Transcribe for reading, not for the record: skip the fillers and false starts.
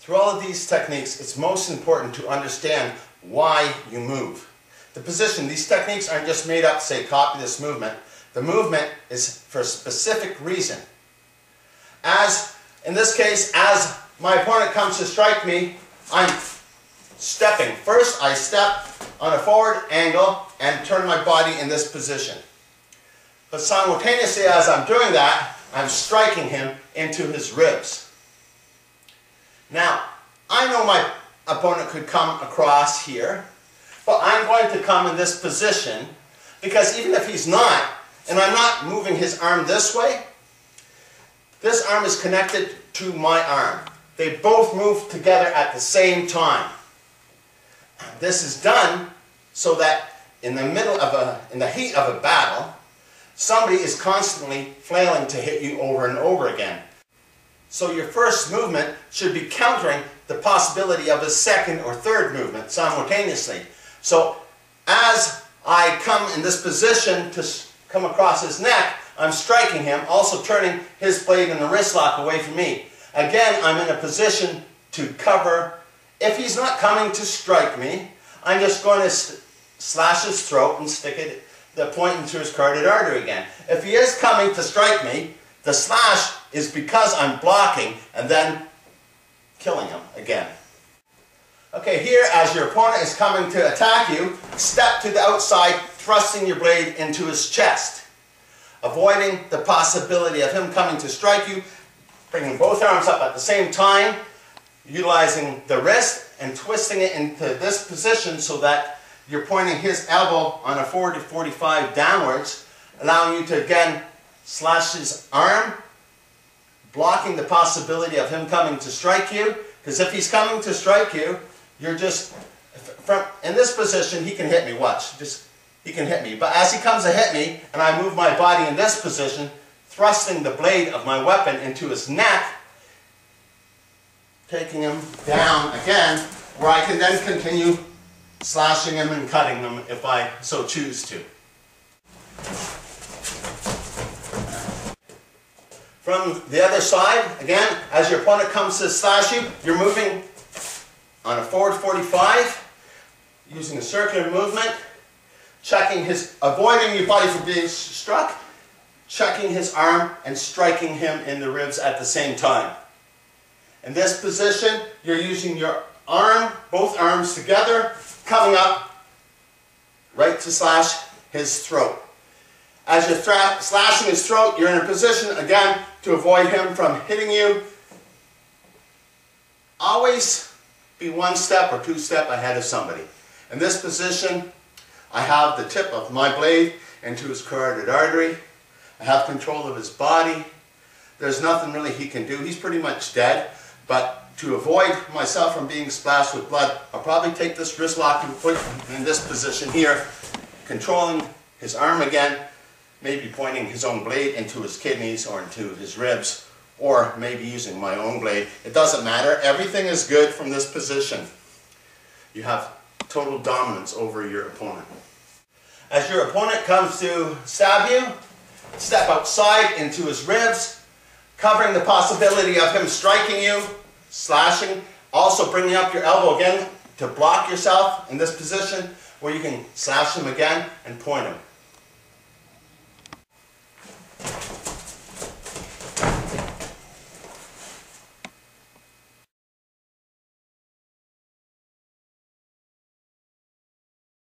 Through all of these techniques, it's most important to understand why you move. The position, these techniques aren't just made up to say copy this movement. The movement is for a specific reason. As, in this case, as my opponent comes to strike me, I'm stepping. First, I step on a forward angle and turn my body in this position. But simultaneously, as I'm doing that, I'm striking him into his ribs. Now, I know my opponent could come across here, but I'm going to come in this position because even if he's not, and I'm not moving his arm this way, this arm is connected to my arm. They both move together at the same time. This is done so that in the heat of a battle, somebody is constantly flailing to hit you over and over again. So your first movement should be countering the possibility of a second or third movement simultaneously. So as I come in this position to come across his neck, I'm striking him, also turning his blade in the wrist lock away from me. Again, I'm in a position to cover. If he's not coming to strike me, I'm just going to slash his throat and stick the point into his carotid artery again. If he is coming to strike me, the slash is because I'm blocking and then killing him again. Okay, here as your opponent is coming to attack you, step to the outside, thrusting your blade into his chest. Avoiding the possibility of him coming to strike you, bringing both arms up at the same time, utilizing the wrist and twisting it into this position so that you're pointing his elbow on a 40 to 45 downwards, allowing you to again slash his arm, blocking the possibility of him coming to strike you, because if he's coming to strike you, you're just, in this position he can hit me, watch, he can hit me. But as he comes to hit me, and I move my body in this position, thrusting the blade of my weapon into his neck, taking him down again, where I can then continue slashing him and cutting him if I so choose to. From the other side, again, as your opponent comes to slash you, you're moving on a forward 45, using a circular movement, avoiding your body from being struck, checking his arm and striking him in the ribs at the same time. In this position, you're using your arm, both arms together, coming up right to slash his throat. As you're slashing his throat, you're in a position, again, to avoid him from hitting you. Always be one step or two steps ahead of somebody. In this position, I have the tip of my blade into his carotid artery. I have control of his body. There's nothing really he can do. He's pretty much dead. But to avoid myself from being splashed with blood, I'll probably take this wrist lock and put him in this position here, controlling his arm again, maybe pointing his own blade into his kidneys or into his ribs, or maybe using my own blade. It doesn't matter. Everything is good from this position. You have total dominance over your opponent. As your opponent comes to stab you, step outside into his ribs, covering the possibility of him striking you, slashing, also bringing up your elbow again to block yourself in this position where you can slash him again and point him.